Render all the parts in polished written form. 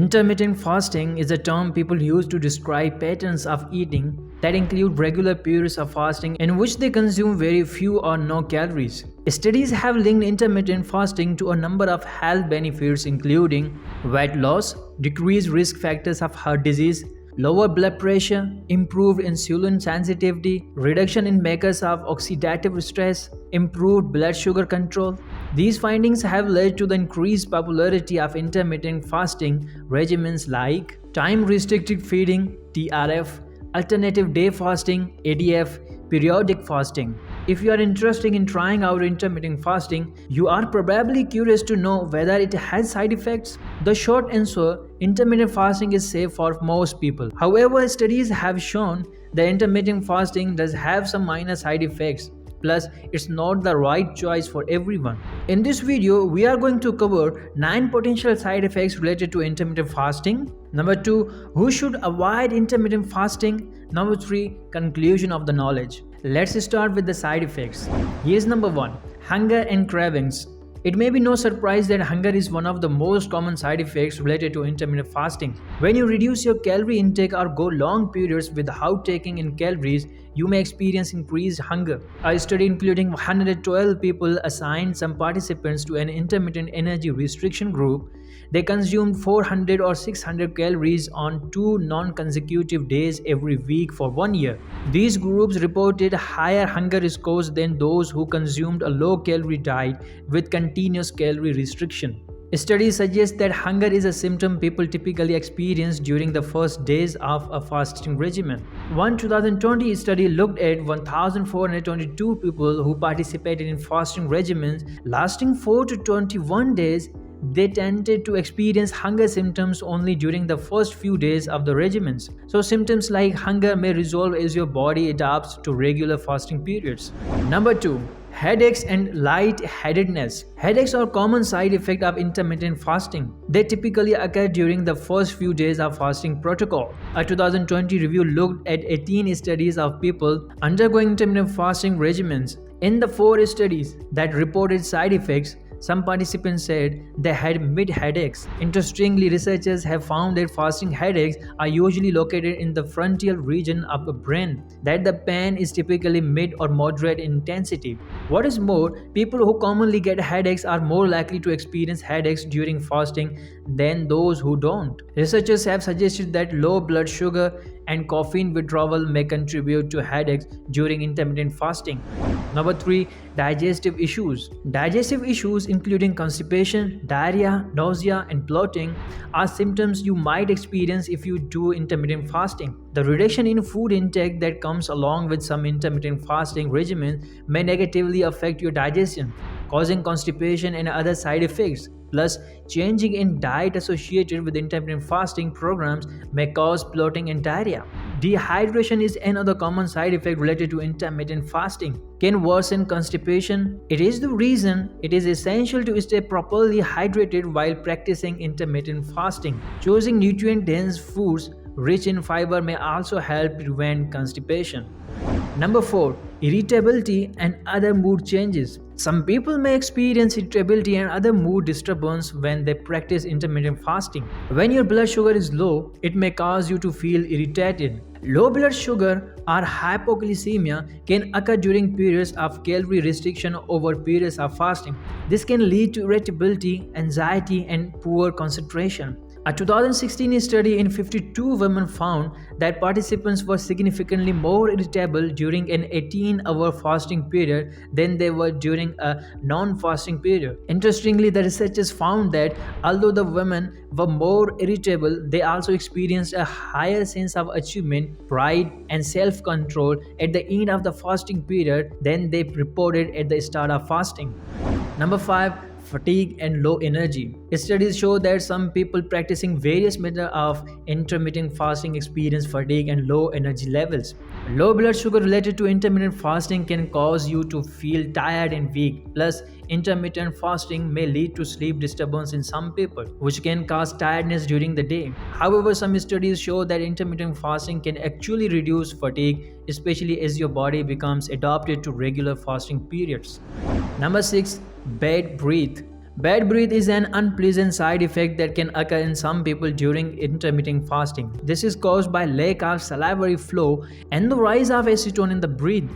Intermittent fasting is a term people use to describe patterns of eating that include regular periods of fasting in which they consume very few or no calories. Studies have linked intermittent fasting to a number of health benefits including weight loss, decreased risk factors of heart disease, lower blood pressure, improved insulin sensitivity, reduction in makers of oxidative stress, improved blood sugar control. These findings have led to the increased popularity of intermittent fasting regimens like time-restricted feeding (TRF), alternative day fasting (ADF), periodic fasting. If you are interested in trying out intermittent fasting, you are probably curious to know whether it has side effects. The short answer: intermittent fasting is safe for most people. However, studies have shown that intermittent fasting does have some minor side effects. Plus, it's not the right choice for everyone. In this video, we are going to cover 9 potential side effects related to intermittent fasting. Number 2, who should avoid intermittent fasting? Number 3, conclusion of the knowledge. Let's start with the side effects. Here's number 1, hunger and cravings. It may be no surprise that hunger is one of the most common side effects related to intermittent fasting. When you reduce your calorie intake or go long periods without taking in calories, you may experience increased hunger. A study including 112 people assigned some participants to an intermittent energy restriction group. They consumed 400 or 600 calories on 2 non-consecutive days every week for 1 year. These groups reported higher hunger scores than those who consumed a low-calorie diet with continuous calorie restriction. Studies suggest that hunger is a symptom people typically experience during the first days of a fasting regimen. One 2020 study looked at 1,422 people who participated in fasting regimens lasting 4 to 21 days. They tended to experience hunger symptoms only during the first few days of the regimens. So symptoms like hunger may resolve as your body adapts to regular fasting periods. Number 2, headaches and lightheadedness. Headaches are a common side effect of intermittent fasting. They typically occur during the first few days of fasting protocol. A 2020 review looked at 18 studies of people undergoing intermittent fasting regimens. In the 4 studies that reported side effects, some participants said they had mid headaches. Interestingly, researchers have found that fasting headaches are usually located in the frontal region of the brain, that the pain is typically mid or moderate in intensity. What is more, people who commonly get headaches are more likely to experience headaches during fasting than those who don't. Researchers have suggested that low blood sugar and caffeine withdrawal may contribute to headaches during intermittent fasting. Number 3, digestive issues. Digestive issues including constipation, diarrhea, nausea, and bloating are symptoms you might experience if you do intermittent fasting. The reduction in food intake that comes along with some intermittent fasting regimens may negatively affect your digestion, causing constipation and other side effects. Plus, changing in diet associated with intermittent fasting programs may cause bloating and diarrhea. Dehydration is another common side effect related to intermittent fasting. Can worsen constipation. It is the reason it is essential to stay properly hydrated while practicing intermittent fasting. Choosing nutrient-dense foods rich in fiber may also help prevent constipation. Number 4, irritability and other mood changes. Some people may experience irritability and other mood disturbance when they practice intermittent fasting. When your blood sugar is low, it may cause you to feel irritated. Low blood sugar or hypoglycemia can occur during periods of calorie restriction over periods of fasting. This can lead to irritability, anxiety, and poor concentration. A 2016 study in 52 women found that participants were significantly more irritable during an 18-hour fasting period than they were during a non-fasting period. Interestingly, the researchers found that although the women were more irritable, they also experienced a higher sense of achievement, pride, and self-control at the end of the fasting period than they reported at the start of fasting. Number 5, fatigue and low energy. Studies show that some people practicing various methods of intermittent fasting experience fatigue and low energy levels. Low blood sugar related to intermittent fasting can cause you to feel tired and weak. Plus, intermittent fasting may lead to sleep disturbance in some people, which can cause tiredness during the day. However, some studies show that intermittent fasting can actually reduce fatigue, especially as your body becomes adapted to regular fasting periods. Number 6, bad breath. Bad breath is an unpleasant side effect that can occur in some people during intermittent fasting. This is caused by lack of salivary flow and the rise of acetone in the breath.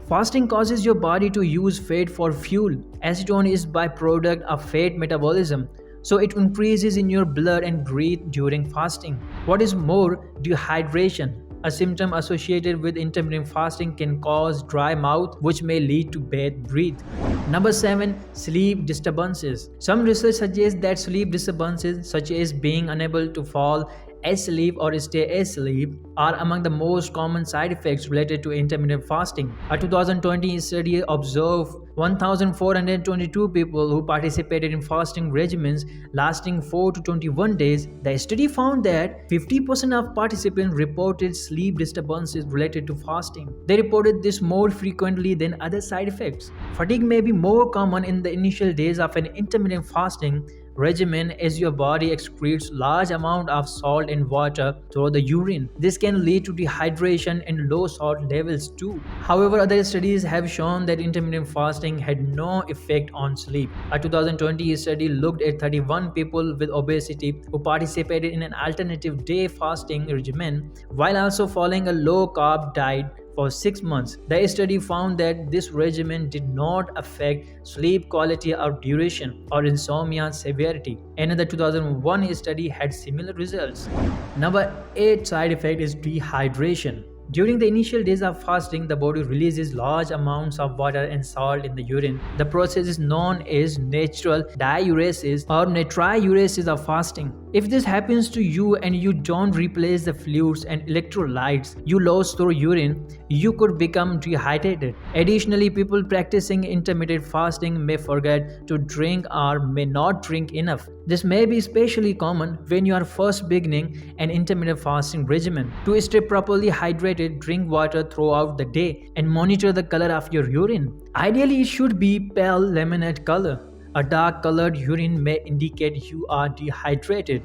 Fasting causes your body to use fat for fuel. Acetone is byproduct of fat metabolism, so it increases in your blood and breath during fasting. What is more, dehydration, a symptom associated with intermittent fasting, can cause dry mouth, which may lead to bad breath. Number 7. Sleep disturbances. Some research suggests that sleep disturbances, such as being unable to fall asleep or stay asleep, are among the most common side effects related to intermittent fasting. A 2020 study observed 1,422 people who participated in fasting regimens lasting 4 to 21 days. The study found that 50% of participants reported sleep disturbances related to fasting. They reported this more frequently than other side effects. Fatigue may be more common in the initial days of an intermittent fasting regimen as your body excretes large amount of salt and water through the urine. This can lead to dehydration and low salt levels too. However, other studies have shown that intermittent fasting had no effect on sleep. A 2020 study looked at 31 people with obesity who participated in an alternative day fasting regimen while also following a low-carb diet for 6 months. The study found that this regimen did not affect sleep quality or duration or insomnia severity. Another 2001 study had similar results. Number 8 side effect is dehydration. During the initial days of fasting, the body releases large amounts of water and salt in the urine. The process is known as natural diuresis or natriuresis of fasting. If this happens to you and you don't replace the fluids and electrolytes you lost through urine, you could become dehydrated. Additionally, people practicing intermittent fasting may forget to drink or may not drink enough. This may be especially common when you are first beginning an intermittent fasting regimen. To stay properly hydrated, drink water throughout the day and monitor the color of your urine. Ideally, it should be pale lemonade color. A dark colored urine may indicate you are dehydrated.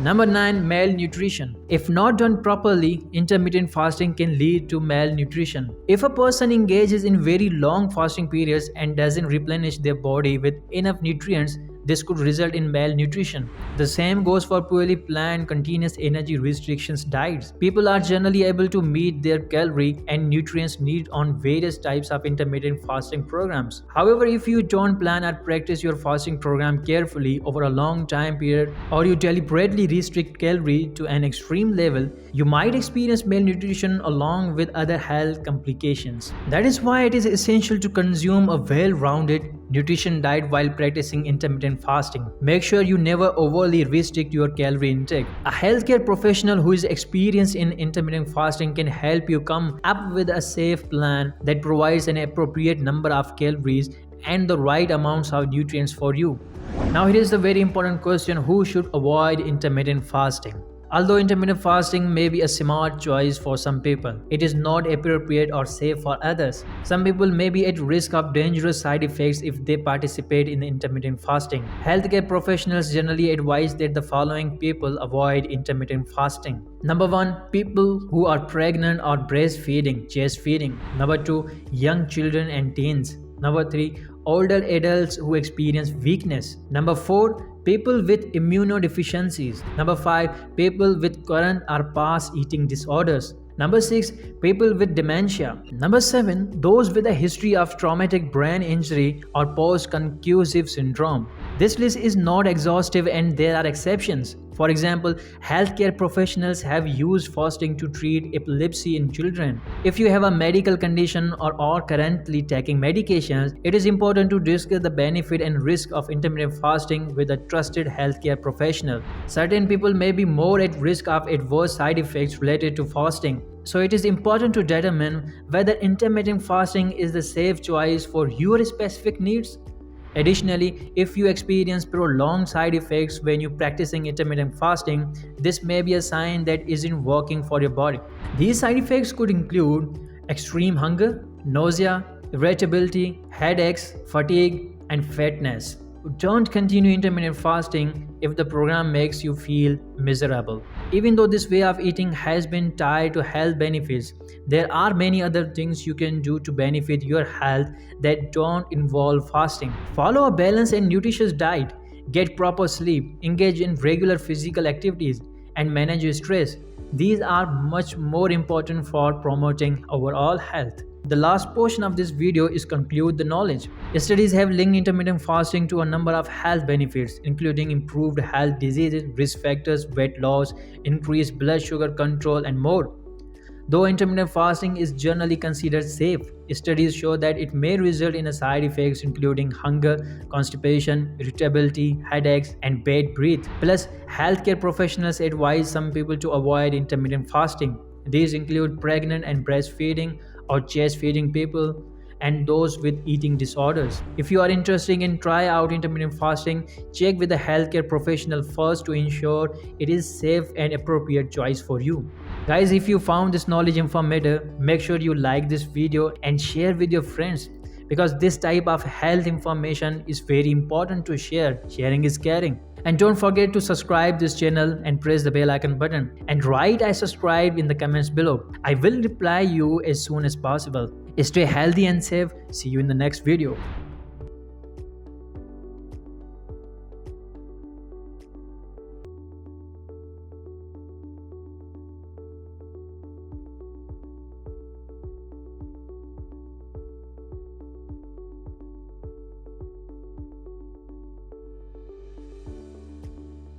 Number 9. Malnutrition. If not done properly, intermittent fasting can lead to malnutrition. If a person engages in very long fasting periods and doesn't replenish their body with enough nutrients, this could result in malnutrition. The same goes for poorly planned continuous energy restrictions diets. People are generally able to meet their calorie and nutrients needs on various types of intermittent fasting programs. However, if you don't plan or practice your fasting program carefully over a long time period, or you deliberately restrict calories to an extreme level, you might experience malnutrition along with other health complications. That is why it is essential to consume a well-rounded nutrition diet while practicing intermittent fasting. Make sure you never overly restrict your calorie intake. A healthcare professional who is experienced in intermittent fasting can help you come up with a safe plan that provides an appropriate number of calories and the right amounts of nutrients for you. Now here is the very important question: who should avoid intermittent fasting? Although intermittent fasting may be a smart choice for some people, it is not appropriate or safe for others. Some people may be at risk of dangerous side effects if they participate in intermittent fasting. Healthcare professionals generally advise that the following people avoid intermittent fasting. Number 1. People who are pregnant or breastfeeding, chest feeding. Number 2. Young children and teens. Number 3. Older adults who experience weakness. Number 4. People with immunodeficiencies. Number 5. People with current or past eating disorders. Number 6. People with dementia. Number 7. Those with a history of traumatic brain injury or post-concussive syndrome. This list is not exhaustive and there are exceptions. For example, healthcare professionals have used fasting to treat epilepsy in children. If you have a medical condition or are currently taking medications, it is important to discuss the benefit and risk of intermittent fasting with a trusted healthcare professional. Certain people may be more at risk of adverse side effects related to fasting. So it is important to determine whether intermittent fasting is the safe choice for your specific needs. Additionally, if you experience prolonged side effects when you're practicing intermittent fasting, this may be a sign that isn't working for your body. These side effects could include extreme hunger, nausea, irritability, headaches, fatigue, and fatness. Don't continue intermittent fasting if the program makes you feel miserable. Even though this way of eating has been tied to health benefits, there are many other things you can do to benefit your health that don't involve fasting. Follow a balanced and nutritious diet, get proper sleep, engage in regular physical activities, and manage your stress. These are much more important for promoting overall health. The last portion of this video is conclude the knowledge. Studies have linked intermittent fasting to a number of health benefits, including improved health diseases, risk factors, weight loss, increased blood sugar control, and more. Though intermittent fasting is generally considered safe, studies show that it may result in side effects including hunger, constipation, irritability, headaches, and bad breath. Plus, healthcare professionals advise some people to avoid intermittent fasting. These include pregnant and breastfeeding or chest feeding people and those with eating disorders. If you are interested in try out intermittent fasting, check with a healthcare professional first to ensure it is safe and appropriate choice for you. Guys, if you found this knowledge informative, make sure you like this video and share with your friends because this type of health information is very important to share. Sharing is caring. And don't forget to subscribe this channel and press the bell icon button and write I subscribe in the comments below. I will reply you as soon as possible. Stay healthy and safe. See you in the next video.